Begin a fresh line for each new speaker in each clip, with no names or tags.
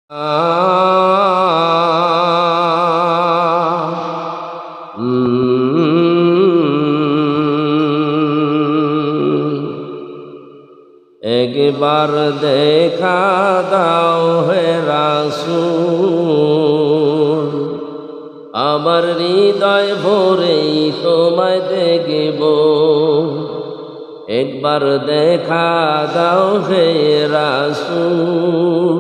একবার দেখা দাও হে রাসূল, আমার হৃদয় ভরেই তোমায় দেখব। একবার দেখা দাও হে রাসূল,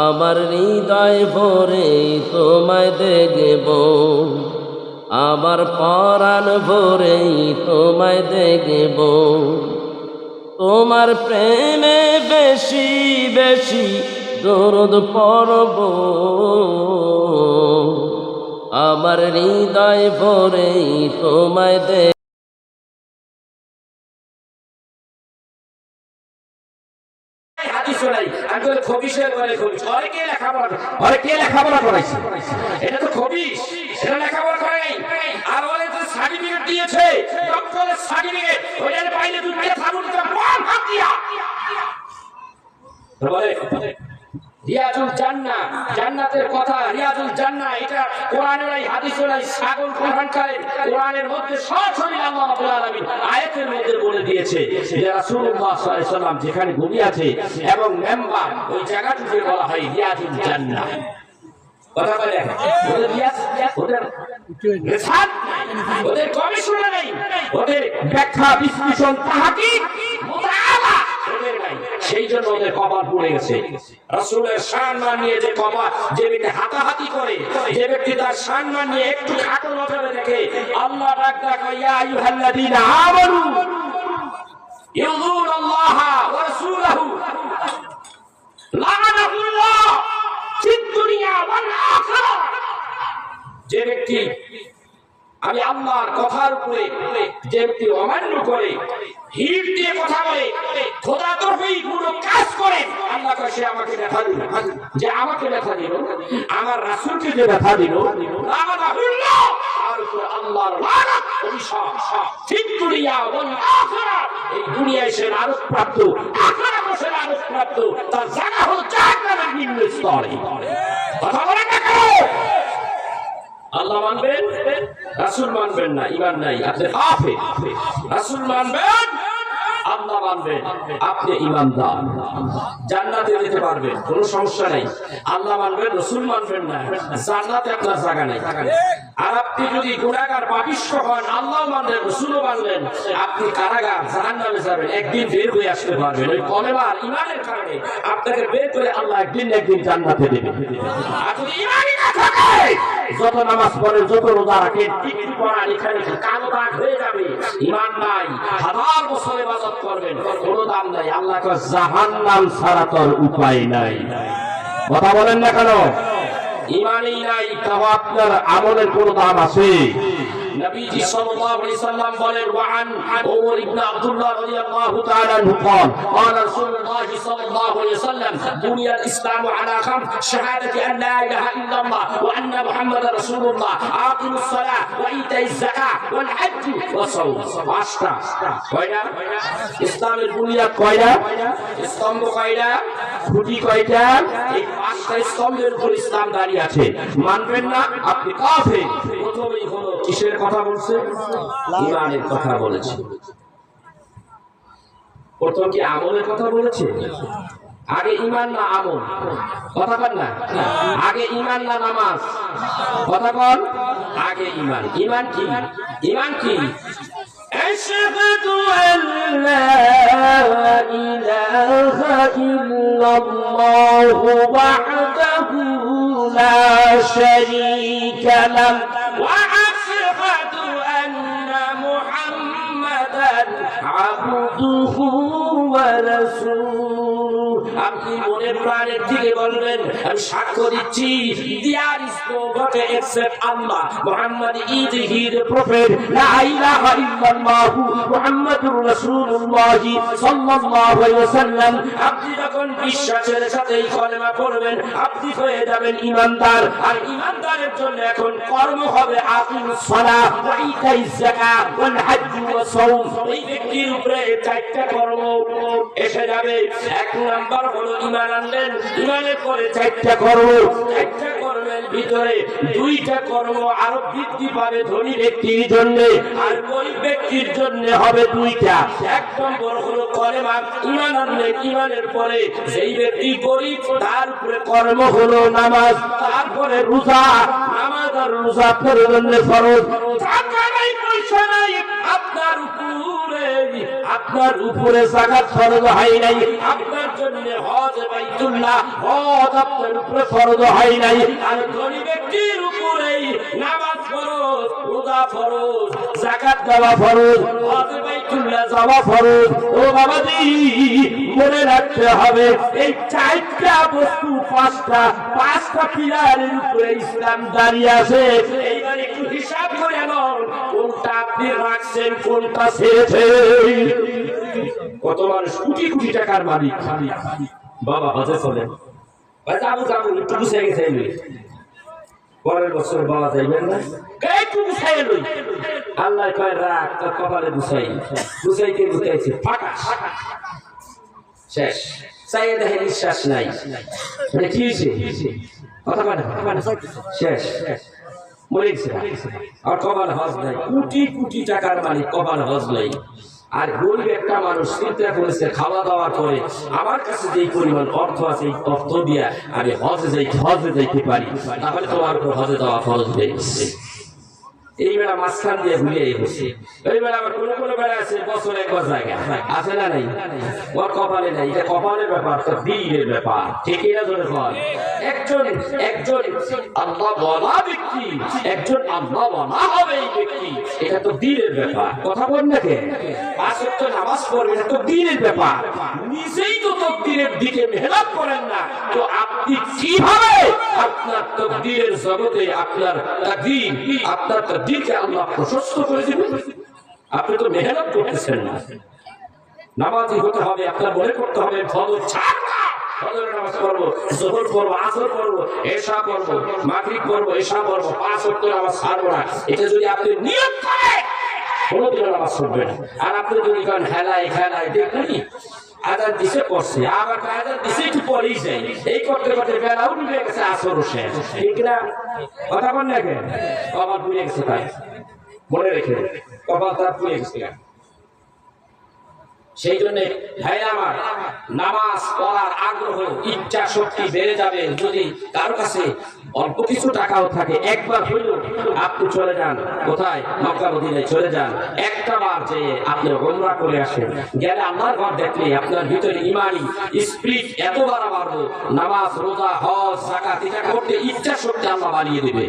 আমার হৃদয় ভরেই তোমায় দেখব। আমার পরাণ ভরেই তোমায় দেখব। তোমার প্রেমে বেশি বেশি দরদ পড়ব। আমার হৃদয় ভরেই তোমায় দেখব।
এটা তো খবিশ, এটা লেখাপড়া করে নাই। আর ওরে তো সার্টিফিকেট দিয়েছে, ডক্টরের সার্টিফিকেট। ওইটার বাইরে তুই পেয়ে থাকুন তো বল ভাগ দিয়া। বলে রিয়াজুল জান্নাহ, জান্নাতের কথা রিয়াজুল জান্নাহ, এটা কোরআনের এই হাদিসের এই ছাগল কোরআনকারে কোরআনের মধ্যে সরাসরি আল্লাহ রাব্বুল আলামিন আয়াতের মধ্যে বলে দিয়েছে যে রাসূলুল্লাহ সাল্লাল্লাহু আলাইহি ওয়াসাল্লাম যেখানে ঘুমিয়ে আছে এবং মেম্বার ওই জায়গাটিকে বলা হয় রিয়াজুল জান্নাহ। কথা বলে ওদের রিয়াজ, ওদের রিসার্চ, ওদের গবেষণা নেই, ওদের ব্যাখ্যা বিশ্লেষণ তাহকিক মুতাআলা ওদের নাই। সেই জন্য ওদের কপাল পুড়ে গেছে। রাসূলের সম্মান নিয়ে যে কপাল, যে ব্যক্তি হাতাহাতি করে, যে ব্যক্তি তার সম্মান নিয়ে একটু খাটো নজরে দেখে, আল্লাহ ডাকটা কয় ইয়া আইয়ুহাল্লাযীনা আমানু ইউযুনাল্লাহ ওয়া রাসূলাহু লা'নাহুল্লাহ ফিদ দুনিয়া ওয়াল আখিরাহ। যে ব্যক্তি আমি আল্লাহর কথার উপরে যে ব্যক্তি অমান্য করে, হিড় দিয়ে কথা বলে, খোদাদ্রোহী কোনো কাজ করে, আল্লাহ কয় সে আমাকে ব্যথা দিল। যে আমাকে ব্যথা দিল, আমার রাসূলকে যে ব্যথা দিল, লা'নাহুল্লাহ, আর আল্লাহর লানত অভিশাপ ফিদ দুনিয়া ওয়াল আখিরাহ। এই দুনিয়ায় সে লানত প্রাপ্ত, আখিরাতে সে লানত প্রাপ্ত, তার জায়গা হলো জাহান্নামের নিম্ন স্তরে। কথা বলেন না কেন? আল্লাহ মানবেন, রাসূল মানবেন না, ঈমান নাই, আপনি কাফের। রাসূল মানবেন, আল্লাহ মানবেন, আপনি ঈমানদার। জান্নাতে যেতে পারবেন, কোনো সমস্যা নাই। আল্লাহ মানবেন, রাসূল মানবেন না, জান্নাতে আপনার জায়গা নাই। আর আপনি যদি গুনাহগার পাপিষ্ঠ হন, আল্লাহ মানলেন, রাসূলও মানলেন, আপনি কারাগার জাহান্নামে যাবেন, একদিন বের হয়ে আসতে পারবেন। ওই কলেমার ঈমানের কারণে আপনাকে বের করে আল্লাহ একদিন জান্নাতে দেবেন। আর যদি ঈমানই না থাকে, যত নামাজ পড়েন, যত রোজা রাখেন, টিকটি পড়ান, এখানে কালো দাগ হয়ে যাবে। ঈমান নাই, হাজার বছর ইবাদত করবেন, কোনো দাম নাই। আল্লাহ কয় জাহান্নাম ছাড়া তোর উপায় নাই। কথা বলেন না কেন? ঈমানই নাই, তাও আপনার আমলের কোনো দাম আছে? নবীজি সাল্লাল্লাহু আলাইহি সাল্লাম বলেন ওয়ান ওমর ইবনে আব্দুল্লাহ রাদিয়াল্লাহু তাআলা আনহু قال قال رسول الله صلى الله عليه وسلم بني الاسلام على خمس شهاده ان لا اله الا الله وان محمدا رسول الله اقيم الصلاه وايتاء الزكاه والحج والصوم। পাঁচটা কয়টা? ইসলামের বুনিয়াদ কয়টা? স্তম্ভ কয়টা? খুঁটি কয়টা? এই পাঁচটা স্তম্ভের উপর ইসলাম দাঁড়িয়ে আছে। মানবেন না, আপনি কাফের। প্রথমেই হলো কিসের কথা বলছে? ঈমানের কথা বলেছে। প্রথম কি আমলের কথা বলেছে? আগে ঈমান না আমল? কথা বল না। আগে ঈমান না নামাজ? কথা বল। আগে ঈমান। ঈমান কি? ঈমান কি? আশহাদু আল্লা ইলাহা ইল্লাল্লাহু ওয়াহদাহু লা শারীকা লাহু ওয়া আশহাদু আন্না মুহাম্মাদান আবদুহু ওয়া রাসূলুহু। আপনি মনে প্রাণের থেকে বলবেন আমি সাক্ষ্য দিচ্ছি there is no God except Allah, Muhammad is he the prophet, লা ইলাহা ইল্লাল্লাহ মুহাম্মাদুর রাসূলুল্লাহ সাল্লাল্লাহু আলাইহি ওয়াসাল্লাম। আপনি যখন বিশ্বাসের সাথে এই কলেমা পড়বেন, আপনি হয়ে যাবেন ঈমানদার। আর ঈমানদারের জন্য এখন কর্ম হবে আকিমুস সালাহ ওয়া ইতাইজ যাকাত ওয়াল হজ্জ ওয়া সাওম। এই ব্যক্তির উপরে চারটা কর্ম এসে দেখে যাবে। এক নাম্বার হলো ঈমান আনলেন, ঈমানের পরে চারটা কর্ম, চারটা কর্মের ভিতরে দুইটা কর্ম আরো বৃদ্ধি পাবে ধনী ব্যক্তির জন্য, আর গরিব ব্যক্তির জন্য হবে দুইটা। এক নম্বর হলো কলেমা, ঈমান আনলেন, ঈমানের পরে যেই ব্যক্তি গরিব তার উপরে কর্ম হলো নামাজ, তারপরে রোজা। নামাজ আর রোজা আপনার জন্য ফরজ। টাকা নাই, পয়সা নাই, আপনার উপরে যাকাত ফরজ হয় নাই, আপনার জন্য হজ বাইতুল্লাহ হজ আপনার উপরে ফরজ হয় নাই। আর গরিব ব্যক্তির উপরে নামাজ ফরজ, রোজা ফরজ, যাকাত দেওয়া ফরজ, হজ বাইতুল্লাহ যাওয়া ফরজ। ও বাবাজি, মনে রাখতে হবে এই চারটা বস্তু, পাঁচটা পিলারের উপরে ইসলাম দাঁড়িয়ে আছে। এইবার একটু হিসাব করে নেন, কোনটা আপনি রাখছেন, কোনটা ছেড়েছেন। কত মানুষ কোটি কোটি টাকার মালিক, বাবা হজে চলে যাবো যাবো একটু গুছিয়ে গেছে, পরের বছর বাবা যাইবেন না, একটু গুছাই লই। আল্লাহ কয় রাখ, তোর কপালে গুছাই, গুছাইতে গুছাইছে ফাটা শেষ। চাইয়ে দেখে নিঃশ্বাস নাই, মানে কি হয়েছে কথা মানে শেষ, মরে গেছে। আর কপাল হজ নাই, কোটি কোটি টাকার মালিক, কপাল হজ নাই। আর গরিব একটা মানুষ চিন্তা করেছে খাওয়া দাওয়ার পরে আমার কাছে যেই পরিমাণ অর্থ আছে, এই অর্থ দিয়া আমি হজে যাইতে পারি, তাহলে তোমার উপর হজে যাওয়া ফরজ হয়ে গেছে। এই বেলা মাঝখান দিয়ে ভুলিয়ে গেছে। এই বেলা আবার কোনো কোনো বেলা আছে বছর একবার জায়গা আছে না নাই, ওর কপালে নাই। এটা কপালের ব্যাপার, তো দিনের ব্যাপার, ঠিক না ধরে ফল। একজন আল্লাহ বলা ব্যক্তি, একজন আল্লাহ বলা হবে এই ব্যক্তি, এটা তো দিনের ব্যাপার। কথা বল না কে? 5 ওয়াক্ত নামাজ পড়বেন, এটা তো দিনের ব্যাপার। নিজেই তো তকদীরের দিকে মেহনত করেন না, তো আপনি কিভাবে আপনার তকদীরের জগতে আপনার তাকদীর, আপনার তাকদীরকে আল্লাহ প্রশস্ত করে দিবেন? আপনি তো মেহনত করতেছেন না। নামাজি হতে হবে, আপনার মনে করতে হবে ফজর ছাড় না, ফজরের নামাজ পড়বো, যোহর পড়বো, আসর পড়বো, এশা পড়বো, মাগরিব পড়বো, এশা পড়বো, 5 ওয়াক্ত নামাজ ছাড়বো না। এটা যদি আপনি নিয়ত করেন, কোনোদিন নামাজ পড়বেন না। আর আপনি যদি করেন হেলায় দেখুন আজাদ দিছে পড়ছে, আবার আজাদ দিছে একটু পরেই যাই, এই করতে করতে বেলাও ডুবে গেছে, আসরও শেষ, ঠিক না? কথা বল না কেন? কপাল পুড়ে গেছে, তাই মনে রেখে কপাল তার পুড়ে গেছে। সেই জন্য ভাই আমার, নামাজ পড়ার আগ্রহ, ইচ্ছা শক্তি বেড়ে যাবে যদি কারো কাছে অল্প কিছু টাকাও থাকে। একবার হইল আপনি চলে যান, কোথায়? মক্কা মদিনায় চলে যান, একটা বার যে আপনি উমরা করে আসেন, গেলে আল্লাহর ঘর দেখলে আপনার ভিতরে ইমানি স্পিরিট এত বাড়বো, নামাজ রোজা হজ যাকাত এটা করতে ইচ্ছা শক্তি আল্লাহ বাড়িয়ে দিবে।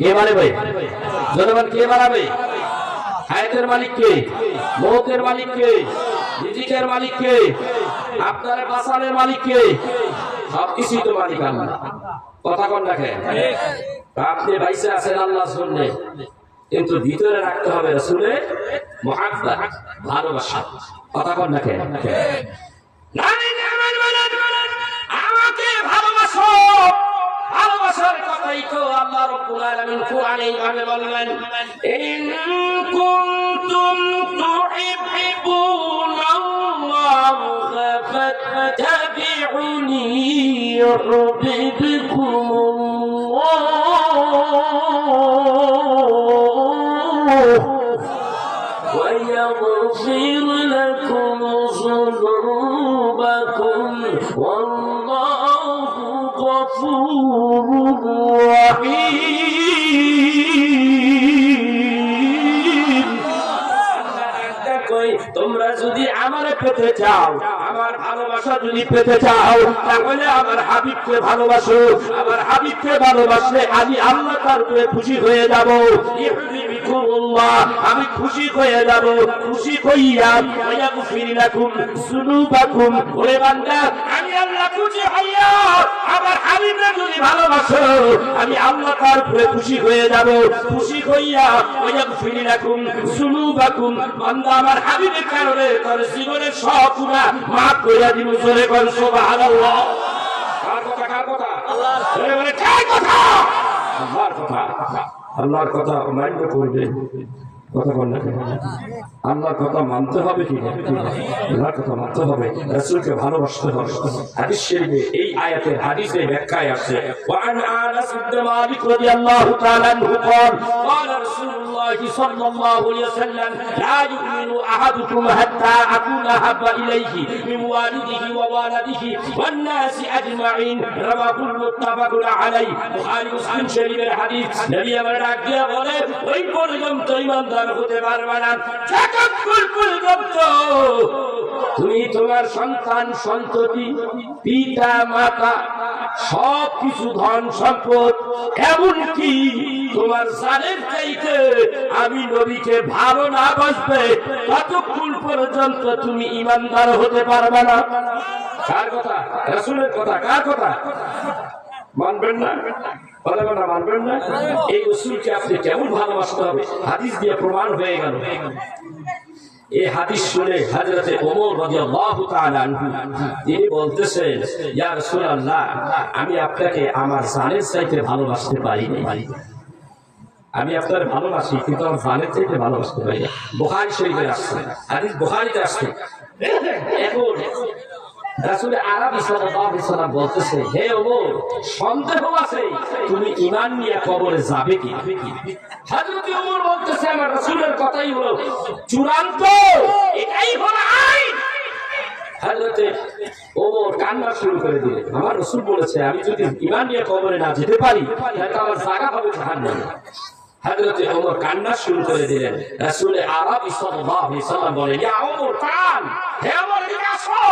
কে বাড়াবে? জনগণ কে বাড়াবে? হায়াতের মালিক কে? মৌতের মালিক কে? রিজিকের মালিক কে? আপনার বাঁচানোর মালিক কে? সবকিছুই তো মালিক আল্লাহ। কথা কন রাখেন, আপনি বাইসে আছেন আল্লাহর জন্য, কিন্তু ভিতরে রাখতে হবে রাসূলের মুহাব্বত, ভালোবাসা। কথা কন রাখেন, আমাকে ভালোবাসো। ভালোবাসার কথাই তো আল্লাহ রাব্বুল আলামিন কোরআনে এইভাবে বললেন, ইন কুনতুম তুহিব্বুনাল্লাহ ফাত্তাবিউনি ইউহিব্বুকুমুল্লাহ ওয়া ইয়াগফির লাকুম যুনুবাকুম ওয়াল্লাহু গফুরুর রহিম। তোমরা যদি আমারে পেতে চাও, আমার ভালোবাসা যদি পেতে চাও, তাহলে আমার হাবিবকে ভালোবাসো। আমার হাবিবকে ভালোবাসলে আমি আল্লাহ তার উপরে খুশি হয়ে যাব। আমি খুশি হয়ে যাব, খুশি হইয়া ওয়াগফির লাকুম যুনুবাকুম। ওরে বান্দা, আমি আল্লাহ খুশি হইয়া আমার হাবিবকে যদি ভালোবাসো, আমি আল্লাহ তার উপরে খুশি হয়ে যাব, খুশি হইয়া ওয়াগফির লাকুম যুনুবাকুম। বান্দা, আমার হাবিবের কারণে তোর জীবনের সব গুনাহ মাফ কইরা দিব। জোরে বল সুবহানাল্লাহ। কার কথা? কার কথা? আল্লাহর। জোরে বলে কার কথা? আল্লাহর কথা। আল্লাহর কথা মান্য করবে। কথা বল না, আল্লাহর কথা মানতে হবে কি না? আল্লাহর কথা মানতে হবে, রাসূলকে ভালোবাসতে হবে। হাদিস শরীফে এই আয়াতের হাদিসে ব্যাখ্যায় আছে, ওয়া আন আনাস ইবনে মালিক রাদিয়াল্লাহু তাআলা আনহু قال قال رسول الله صلى الله عليه وسلم لا يؤمن احدكم حتى اكون احب اليه من والده ووالده والناس اجمعين رواه متفق عليه। বুখারী মুসলিম শরীফের হাদিস। নবী আমার ডাক দিয়া বলে, ওই পর্যন্ত ঈমানদার হতে পারবে না যতক্ষণ পর্যন্ত তুমি তোমার সন্তান সন্ততি পিতা মাতা সব কিছু ধন সম্পদ এমনকি তোমার জানের চাইতে আমি নবীকে ভালো না বাসবে ততক্ষণ পর্যন্ত তুমি ঈমানদার হতে পারবে না। কার কথা? রাসূলের কথা। কার কথা? মানবেন না? মানবেন না? এই রাসূলকে আপনি কেমন ভালোবাসতে হবে হাদিস দিয়ে প্রমাণ হয়ে গেল। এই হাদিস শুনে হযরত ওমর রাদিয়াল্লাহু তাআলা আনহু তিনি বলতেছেন, ইয়া রাসূলুল্লাহ, আমি আপনাকে আমার জানের চাইতে ভালোবাসতে পারি না। আমি আপনার ভালোবাসি কিন্তু আমার জানের চাইতে ভালোবাসতে পারি না। বুখারী শরীফে আসছে হাদিস, বুখারীতে আসছে। এখন রাসূল আরবি সাল্লাল্লাহু আলাইহি ওয়াসাল্লাম বলতেছে, হে ওমর, সন্দেহ আছে তুমি ঈমান নিয়ে কবরে যাবে কি? হযরত ওমর বলতেছে, আমার রাসূলের কথাই হলো চূড়ান্ত, এটাই হলো আইন। হযরত ওমর কান্না শুরু করে দিলেন, আমার রাসূল বলেছে আমি যদি ঈমান নিয়ে কবরে না যেতে পারি তাহলে আমার জায়গা হবে জাহান্নামে। হযরত ওমর কান্না শুরু করে দিলেন। রাসূল আরবি সাল্লাল্লাহু আলাইহি ওয়াসাল্লাম বলে, ইয়া ওমর কান, হে ওমর এদিকে আসো।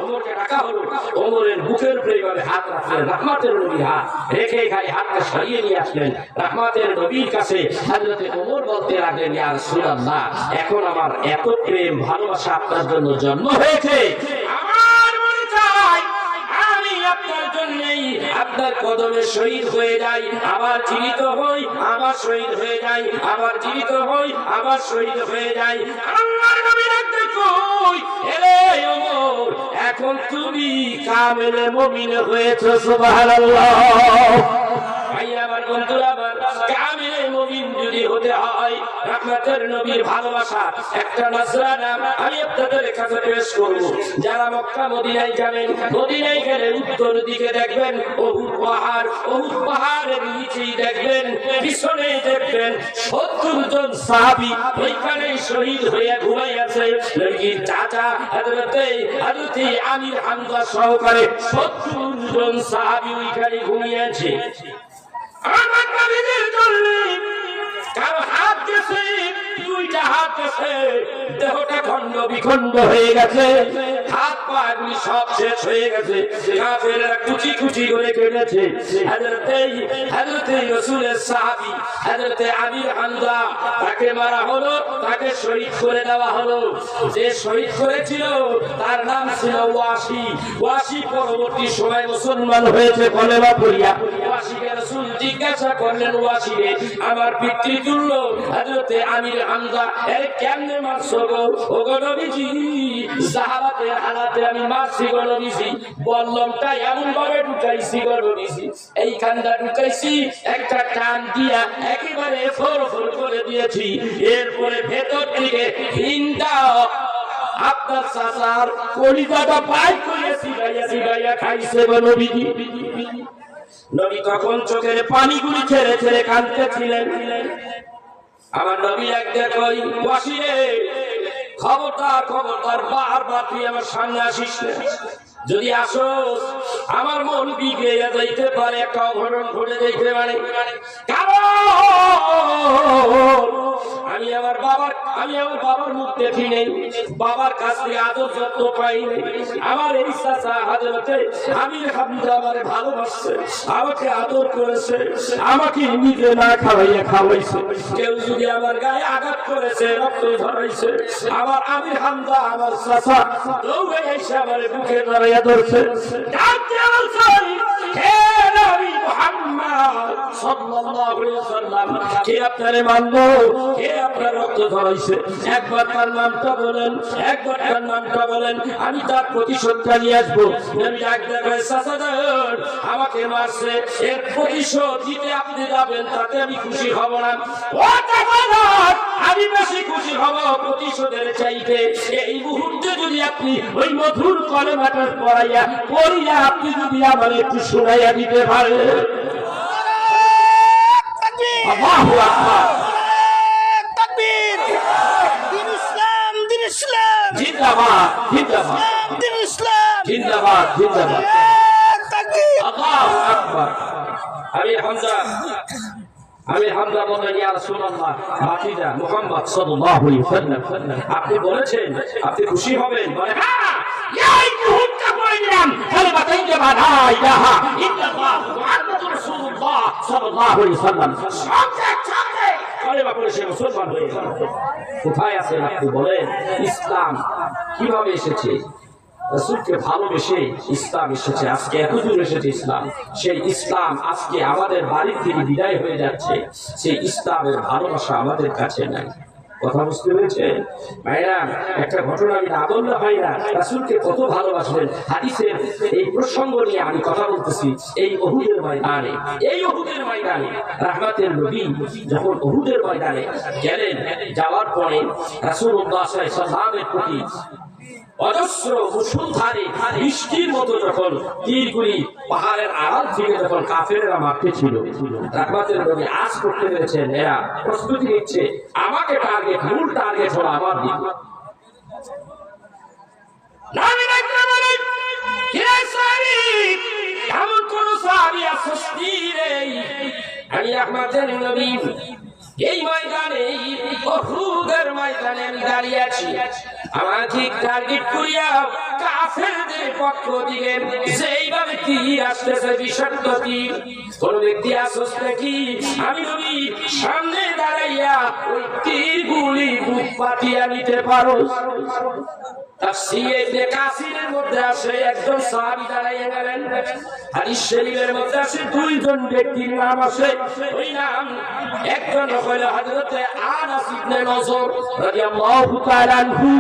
ওমরকে ডাকা হলো। ওমরের বুকের উপরে এভাবে হাত রাখলেন, রাহমাতের নবী হাত রেখে গায়ে হাতটা সরিয়ে নিয়ে আসলেন রাহমাতের নবীর কাছে। হযরত ওমর বলতে লাগলেন, ইয়া রাসূলুল্লাহ, এখন আমার এত প্রেম ভালোবাসা আপনার জন্য জন্ম হয়েছে, আমার মনে চাই আমি আপনার জন্যই আপনার কদমে শহীদ হয়ে যাই, আবার জীবিত হই, আবার শহীদ হয়ে যাই, আবার জীবিত হই, আবার শহীদ হয়ে যাই। আল্লাহর নবী ডাকতে কই, এরে ওমর, এখন তুমি কামেলে মুমিন হয়েছো, সুবহানাল্লাহ। ভাই আমার, বন্ধুরা আমার, কামেলে মুমিন যদি হতে হয় রাহমাতের নবীর ভালোবাসা একটা নজরানা আমি আপনাদের কাছে পেশ করব। যারা মক্কা মদিনায় যাবেন, মদিনায় গেলে উত্তর দিকে দেখবেন উহুদ পাহাড়, উহুদ পাহাড়ের নিচেই দেখবেন, পিছনে দেখবেন ৭০ জন সাহাবী ওইখানে শহীদ হয়ে ঘুমাই আছে। নবীর চাচা হযরত আমির হামজা সহকারে ৭০ জন সাহাবী ওইখানে ঘুমিয়ে আছে। আমার নবীর জন্য কারো হাত গেছে, দুইটা হাত গেছে, দেহটা খন্ড বিখন্ড হয়ে গেছে, হাত পা এগুলি সব শেষ হয়ে গেছে, কাফেররা কুচি কুচি করে কেটেছে। হযরত রাসূলের সাহাবী হযরত আমির হামজা তাকে মারা হলো, তাকে শহীদ করে দেওয়া হলো। যে শহীদ করেছিল তার নাম ছিল ওয়াসি। ওয়াসি পরবর্তী সময় মুসলমান হয়েছে কলেমা পড়িয়া। ওয়াসিকে রাসূল জিজ্ঞাসা করলেন, ওয়াসি রে, আমার পিতৃতুল্য হযরত আমির হামজা এর কেমনে মারছো গো? ও গো নবীজি, সাহাবাতে হালাতে আমি মারছি গো নবীজি, বল্লমটা এমন ভাবে ঢুকাইছি গো নবীজি, এইখানটা ঢুকাইছি, একটা টান দিয়া একেবারে ফোর ফোর করে দিয়েছি, এরপরে ভেতর থেকে হিন্দা আপনার চাচার কলিজাটা পাই করে সিগাইয়া খাইছে গো নবীজি। নবী তখন চোখের পানিগুলি ছেড়ে ছেড়ে কাঁদতেছিলেন। আমার নবী একদিন কই, ওয়াসি রে, খবরদার খবরদার, বারবার তুই আমার সামনে আসিস না। যদি আসোস আমার মন বিগড়ে যাইতে পারে, একটা অঘটন ঘটে যাইতে পারে। কারণ আমি আমার বাবার মুখ দেখি নেই, বাবার কাছ থেকে আদর যত্ন পাই নেই। আমার এই চাচা হযরত আমির হামজা আমারে ভালোবাসছে, আমাকে আদর করেছে, আমাকে নিজে না খাওয়াইয়া খাওয়াইছে। কেউ যদি আমার গায়ে আঘাত করেছে, রক্ত ঝরাইছে, আমার আমির হামজা আমার চাচা দৌড়ে এসে আমার বুকে ধরাইয়া ধরছে, ডাকতে বলছে, হে নবী মুহাম্মদ সাল্লাল্লাহু আলাইহি ওয়াসাল্লাম, কে আপনারে মানবো, কে আপনার রক্ত ধরাইছে? একবার তার নামটা বলেন, একবার তার নামটা বলেন, আমি তার প্রতিশোধটা নিয়ে আসবো। নবী ডাক দেয়, সাসাদার আমাকে মারছে, এর প্রতিশোধ দিতে আপনি যাবেন, তাতে আমি খুশি হব না। ও সাসাদার, আমি বেশি খুশি হব প্রতিশোধের চাইতে এই মুহূর্তে যদি আপনি ওই মধুর কলেমাটা পড়িয়া আপনি যদি আমার একটু শোনাইয়া দিতে পারেন। আল্লাহু আকবার,
তাকবীর, দিন ইসলাম, দিন ইসলাম,
জিন্দাবাদ জিন্দাবাদ,
দিন ইসলাম,
জিন্দাবাদ জিন্দাবাদ,
তাকবীর।
আল্লাহু আকবার। আমি হামজা বলেন, ইয়া রাসূলুল্লাহ, ভাতিজা মুহাম্মদ সাল্লাল্লাহু আলাইহি ওয়াসাল্লাম, আপনি বলেছেন আপনি খুশি হবেন। বলে হ্যাঁ, এই মুহূর্তে পড়ে দিলাম কালিমা তাইয়্যিবা লা ইলাহা ইল্লাল্লাহ মুহাম্মাদুর রাসূলুল্লাহ সাল্লাল্লাহু আলাইহি ওয়াসাল্লাম, সঙ্গে সঙ্গে কালিমা পড়ে সে মুসলমান হয়ে গেল। কোথায় আছেন আপনি বলেন? ইসলাম কিভাবে এসেছে? রাসূলকে ভালোবেসে ইসলাম এসেছে। আজকে এত দূর এসেছে ইসলাম, সেই ইসলাম আজকে আমাদের বাড়ি থেকে বিদায় হয়ে যাচ্ছে। সেই ইসলামের ভালোবাসা আমাদের কাছে নাই। কথা বুঝতে পেরেছেন ভাইরা? একটা ঘটনা আমি না বললে হয় না, রাসূলকে কত ভালোবাসলেন। হাদিসের এই প্রসঙ্গ নিয়ে আমি কথা বলতেছি। এই উহুদের ময়দানে, এই উহুদের ময়দানে রাহমাতের নবী যখন উহুদের ময়দানে গেলেন, যাওয়ার পরে রাসূলুল্লাহ সাল্লাল্লাহু আলাইহি ওয়াসাল্লামের প্রতি অজস্র মুসলধারে বৃষ্টির মতো যখন তীরগুলি পাহাড়ের আড়াল থেকে যখন কাফেরেরা মারতে ছিল, রাহমাতের নবী আজ করতে পেরেছেন, এরা প্রস্তুতি নিচ্ছে, আমাকে টার্গেট, মূল টার্গেট হলো আমার দিক। এমন কোন সাহাবী আসস্তি নেই। আমি রাহমাতের নবী এই ময়দানে, উহুদের ময়দানে আমি দাঁড়িয়ে আছি, আমার ঠিক টার্গেট করিয়া কাফেরদের পক্ষ দিকে যেইভাবে তীর আসতেছে, বিষাক্ত তীর, কোন ব্যক্তি আসছ নাকি? আমি নবী সামনে দাঁড়াইয়া ওই তীরগুলি বুক পাতিয়া নিতে পারো? তাফসীরে ইবনে কাসিরের মধ্যে আসে একজন সাহাবী দাঁড়াইয়া গেলেন। হাদিস শরীফের মধ্যে আসে দুইজন ব্যক্তির নাম আছে। ওই নাম একজন হলো হযরতে আনাস ইবনে নজর রাদিয়াল্লাহু তাআলা আনহু,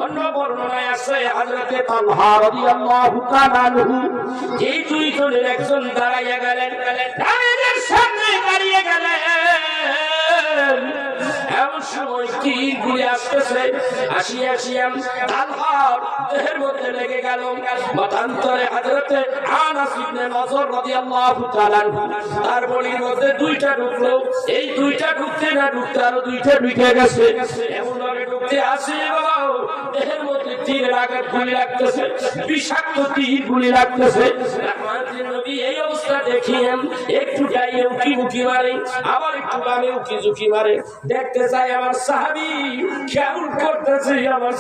অন্য বর্ণনায় আছে হযরতে তালহা রাদিয়াল্লাহু তাআলা আনহু। এই দুইজনের একজন দাঁড়াইয়া গেলেন, তাদের সামনে দাঁড়িয়ে গেলেন। এমন সময় তীরগুলি আসতেছে, আসিয়া তালহার দেহের মধ্যে লেগে গেল। মতান্তরে হযরতে আনাস ইবনে নজর রাদিয়াল্লাহু তাআলা আনহু, তার বডির মধ্যে দুইটা ঢুকলো। এই দুইটা ঢুকতে না ঢুকতে আরো দুইটা ঢুকে গেছে। এমন ভাবে ঢুকতে আসে বাবা, দেহের মধ্যে তীরের আঘাত গুলি লাগতেছে, বিষাক্ত তীর গুলি লাগতেছে। রাহমাতুল নবী এই অবস্থা দেখিয়েন, একটু যাইয়ে উকি মুকি মারে, আবার একটু বামে উকি ঝুঁকি মারে, দেখতে চাই আমার সাহাবী কেমন করতেছে। আমার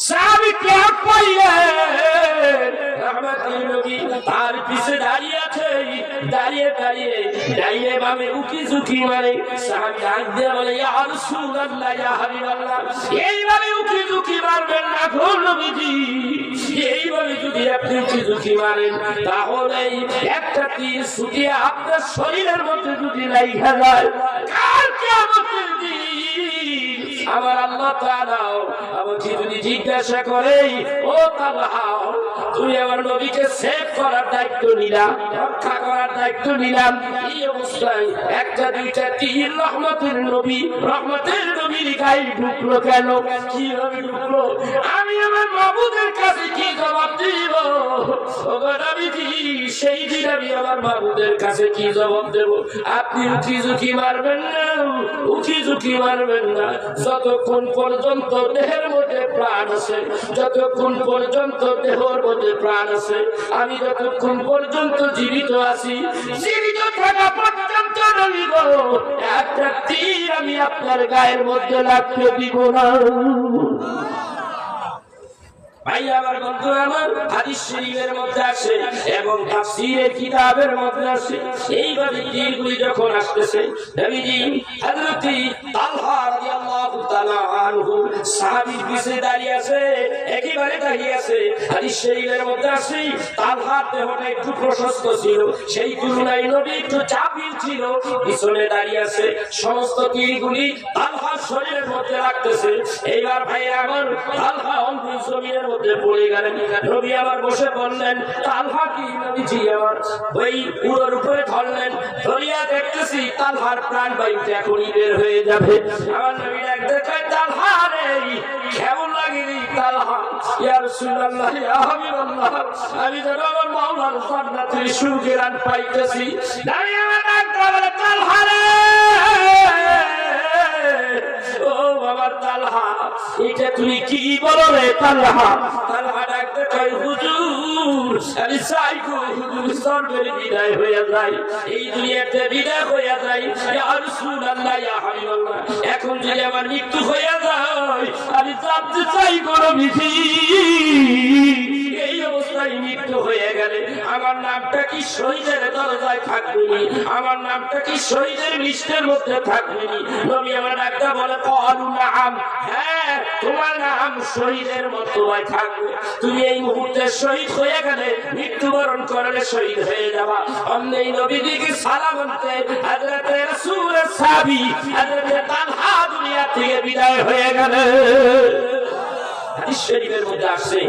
সাহাবী কেমন পাইলেন, রাহমাতুল নবী তার পিছে দাঁড়িয়ে আছে, দাঁড়িয়ে দাঁড়িয়ে দাঁড়িয়ে বামে উকি ঝুঁকি মারে। সাহাবী ডাক দিয়ে বলে, ইয়া রাসূলুল্লাহ, ইয়া হাবিবাল্লাহ, এইভাবে উকি ঝুঁকি মারবেন না গো নবীজি। এইভাবে যদি আপনি উকি ঝুঁকি মারেন, তাহলে একটা তীর ছুটিয়ে আপনার শরীরের মধ্যে যদি লাগা যায়, কাল কিয়ামতের দিন আমার আল্লাহ তাআলা আমাকে যদি জিজ্ঞাসা করে, ও তালহা, তুমি আমার নবীকে সেভ করার দায়িত্ব নিলাম, রক্ষা করার দায়িত্ব নিলাম, এই অবস্থায় একটা দুইটা তীর রহমতের নবীর গায়ে ঢুকলো কেন? কিভাবে ঢুকলো? আমি আমার মাবুদের কাছে কি জবাব দিব? সেই দিন আমি আমার মাবুদের কাছে কি জবাব দেব? আপনি উকি ঝুঁকি মারবেন না, উকি ঝুঁকি মারবেন না যতক্ষণ পর্যন্ত দেহের মধ্যে প্রাণ আছে, যতক্ষণ পর্যন্ত দেহের মধ্যে প্রাণ আছে, আমি যতক্ষণ পর্যন্ত জীবিত আছি, জীবিত থাকা পর্যন্ত নবীগ একটা তীর আমি আপনার গায়ের মধ্যে লাগতে দিব না। ভাই আমার বন্ধু আমার, হাদিস শরীফের মধ্যে আসে এবং তাফসীরের কিতাবের মধ্যে আসে, এইভাবে তীরগুলি যখন আসতেছে, নবীজি হযরত তালহা রাদিয়াল্লাহু তাআলা আনহু সাহাবীর পিছে দাঁড়িয়ে আছে, একেবারে দাঁড়িয়ে আছে। হাদিস শরীফের মধ্যে আছে তালহার দেহটা একটু প্রশস্ত ছিল, সেই তুলনায় নবী একটু চাপিল ছিল, পিছনে দাঁড়িয়ে আছে। সমস্ত তীরগুলি তালহার শরীরের মধ্যে রাখতেছে। এইবার ভাই আমার তালহা অন্ধের জমিনের মধ্যে পড়ে গেলেন। নবী আমার বসে বললেন, তালহা কি? নবীজি আমার ওই পুরোর উপরে ধরলেন, ধরিয়া দেখতেছি তালহার প্রাণ বায়ুতে এখনই বের হয়ে যাবে। আমার নবী ডাক দেখায়, তালহা রে কেমন লাগেনি? তালহা, ইয়া রাসূলুল্লাহ, ইয়া হাবিবাল্লাহ, আমি যেন আমার মাওলার জান্নাতের সুখের আন পাইতেছি। দাঁড়িয়ে আমার ডাকতে বলে, তালহা রে, ও বাবা তালহা, এটা তুমি কি বলো রে তালহা? তালহা ডাকতে কয়, হুজুর আমি চাই গো হুজুর সরকারি বিদায় হয়ে যায়, এই দুনিয়াতে বিদায় হয়ে যায়। ইয়া রাসূলুল্লাহ, ইয়া হাবিবাল্লাহ, এখন যদি আমার মৃত্যু হয়ে যায় আমি জানতে চাই গো নবীজি, এই অবস্থায় মৃত্যু হয়ে গেলে আমার নামটা কি শহীদের দরজায় থাকবে নি? আমার নামটা কি শহীদের লিস্টের মধ্যে থাকবে নি? নবী আমার ডাকটা বলে, ক্বালু নাআম, হ্যাঁ তোমার নাম শহীদের মতোই থাকবে। তুমি এই মুহূর্তে শহীদ হয়ে গেলে, মৃত্যুবরণ করলে শহীদ হয়ে যাবা। অমনি নবীজিকে সালাম আনতে হযরত রাসূলের সাহাবী হযরত তালহা দুনিয়া থেকে বিদায় হয়ে গেলেন। হাদিস শরীফের মধ্যে আসছে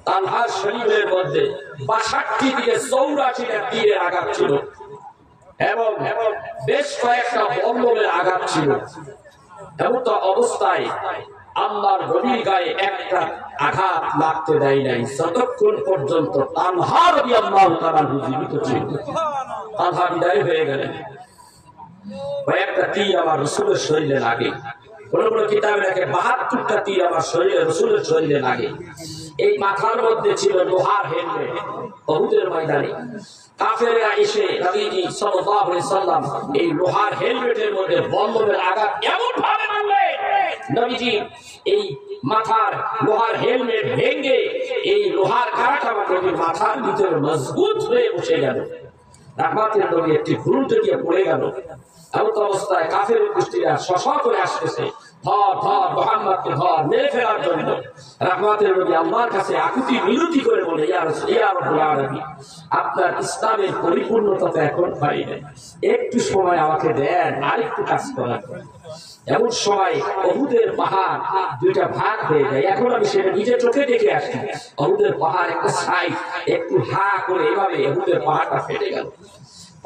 তালহার শরীরের মধ্যে ৬২ থেকে ৮৪টা তীরের আঘাত ছিল এবং বেশ কয়েকটা বল্লমের আঘাত ছিল। এমন তো অবস্থায় আল্লাহর নবীর গায়ে একটা আঘাত লাগতে দেয় নাই যতক্ষণ পর্যন্ত তালহা রাদিয়াল্লাহু তাআলা জীবিত ছিল। তালহা বিদায় হয়ে গেলেন। কয়েকটা তীর আমার রাসূলের শরীরে লাগে, কোন কোন কিতাবে লেখে ৭২টা তীর আমার শরীরে রাসূলের শরীরে লাগে। এই মাথার মধ্যে ছিল লোহার হেলমেট। উহুদের ময়দানে কাফেররা এসে নবীজি সাল্লাল্লাহু আলাইহি সাল্লাম এই লোহার হেলমেটের মধ্যে বল্লমের আঘাত এমন ভাবে মারলেন, নবীজি এই মাথার লোহার হেলমেট ভেঙে এই লোহার কাঁটা নবীর মাথার ভিতরে মজবুত হয়ে বসে গেল। রাহমাতের নবী একটি ভুরুতে গিয়ে পড়ে গেল। এমন অবস্থায় কাফের গোষ্ঠীরা শশা করে আসতেছে, ধর ধর মুহাম্মদকে ধর, মেরে ফেলার জন্য। রাহমাতের নবী আল্লাহর কাছে আকুতি মিনতি করে বলে, ইয়া রাব্বুল আলামিন, আপনার ইসলামের পরিপূর্ণতা তো এখন পাই নাই, একটু সময় আমাকে দেন, আরেকটু কাজ করার। এমন সময় উহুদের পাহাড় দুইটা ভাগ হয়ে যায়। এখন আমি সেটা নিজের চোখে দেখে আসি। উহুদের পাহাড় একটা সাইড একটু হা করে এভাবে উহুদের পাহাড়টা ফেটে গেল।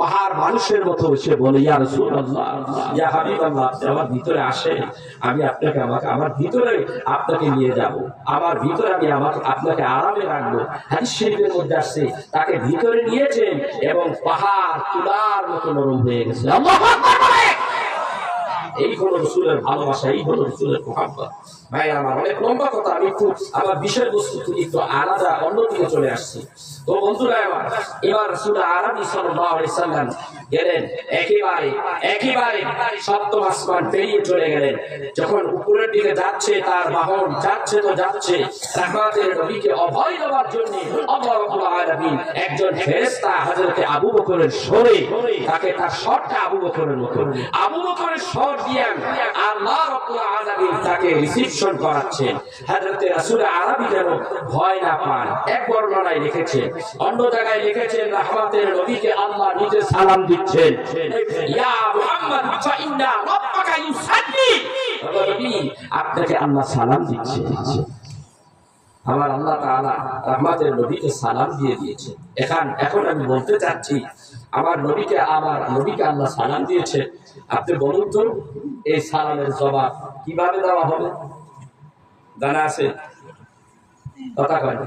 পাহাড় মানুষের মতো এসে বলে, ইয়া রাসূলুল্লাহ, ইয়া হাবিবাল্লাহ, আপনি আমার ভিতরে আসেন, আমি আপনাকে আমার ভিতরে আপনাকে নিয়ে যাব, আমার ভিতরে আমি আপনাকে আরামে রাখবো। হাদিস শরীফের মধ্যে আসছে তাকে ভিতরে নিয়েছেন এবং পাহাড় তুলার মতো নরম হয়ে গেছে। আল্লাহু আকবার! এই হলো রাসূলের ভালোবাসা, এই হলো রাসূলের মুহাব্বত। ভাই আমার অনেক লম্বা কথা, আমি একটু আমার বিষয়বস্তু থেকে একটু আলাদা অন্যদিকে চলে আসছি। তো বন্ধুরা আমার, এবার রাসূল আরবি সাল্লাল্লাহু আলাইহি সাল্লাম গেলেন একেবারে সপ্তম আসমান পেরিয়ে চলে গেলেন। যখন উপরের দিকে যাচ্ছে, তার বাহন যাচ্ছে তো যাচ্ছে, রাহমাতের নবীকে অভয় দেওয়ার জন্য আল্লাহ রাব্বুল আলামিন একজন ফেরেশতা হযরত আবু বকরের সরে তাকে তার শটটা আবু বকরের মতো, আবু বকরের শট দিয়ে আল্লাহ রাব্বুল আলামিন তাকে রিসিপশন করাচ্ছেন। হযরত রাসূল আরবি যেন ভয় না পান। এক বর্ণনায় লিখেছেন, অন্য জায়গায় লিখেছেন রাহমাতের নবীকে আল্লাহ নিজে সালাম দিচ্ছেন, ইয়া মুহাম্মদ ফাইন্না রাব্বাকা ইউসাল্লি, নবী আপনাকে আল্লাহ সালাম দিচ্ছে। আমার আল্লাহ তাআলা রাহমাতের নবীকে সালাম দিয়ে দিয়েছে। এখন আমি বলতে চাচ্ছি, আমার নবীকে আল্লাহ সালাম দিয়েছে। আপনি বলুন তো, এই সালামের জবাব কিভাবে দেওয়া হবে? জানা আছে? কথা কয়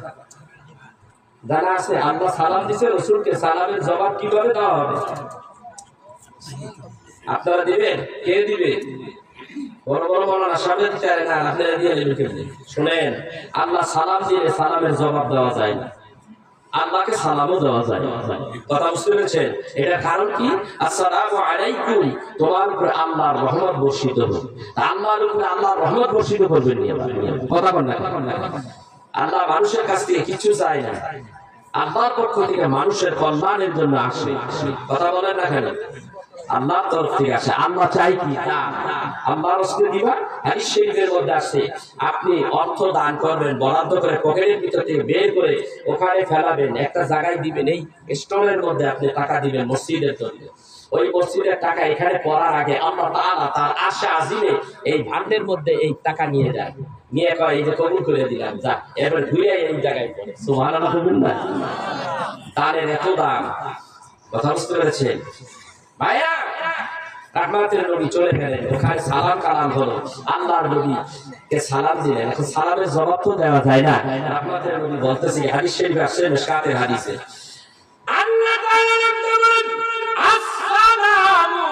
জানা আছে? আল্লাহ সালাম দিয়েছে রাসূলকে, সালামের জবাব কিভাবে দেওয়া হবে? আপনারা দিবেন? কে দিবে? বড় বড় বলার সামনে দিতে পারে না, আপনারা দিয়ে দেবেন। শুনেন, আল্লাহ সালাম দিয়ে সালামের জবাব দেওয়া যায় না, আল্লাহকে সালামও দেওয়া যায়। কথা বুঝতে পেরেছেন? এটা কারণ কি? আসসালামু আলাইকুম, তোমার উপরে আল্লাহর রহমত বর্ষিত হোক। আল্লাহর উপরে আল্লাহর রহমত বর্ষিত করবেন। কথা বল না, আল্লাহ মানুষের কাছ থেকে কিছু চায় না, আল্লাহর পক্ষ থেকে মানুষের কল্যাণের জন্য আসে। কথা বলেন না কেন? আল্লাহর তরফ থেকে আসে। আল্লাহ চাই কি না, আল্লাহ রাসূল দিবা। হাদিস শরীফের মধ্যে আছে আপনি অর্থ দান করবেন, বরাদ্দ করে পকেটের ভিতর থেকে বের করে ওখানে ফেলাবেন, একটা জায়গায় দিবেন, এই স্টোরের মধ্যে আপনি টাকা দিবেন মসজিদের জন্য। ওই মসজিদের টাকা এখানে পড়ার আগে আল্লাহ তাআলা তার আশা আজিমে এই ভান্ডের মধ্যে এই টাকা নিয়ে যায়, নিয়ে কয় এই যে কবুল করে দিলাম, যা এবার ঘুরে এই জায়গায় পড়ে। সুবহানাল্লাহ বলবেন না? দানের এত দাম, কথা বুঝতে পেরেছেন ভাইয়া? রাহমাতের নবী চলে গেলেন, ওখানে সালাম কালাম হলো, আল্লাহর নবী কে সালাম দিলেন। এখন সালামের জবাব তো দেওয়া যায় না। রাহমাতের নবী বলতেছে, হাদিস শরীফ আসছে মিশকাতের হাদিসে, আল্লাহ তাআলা বলেন আসসালামু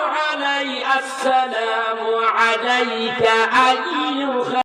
আলাইকা আইয়ুহা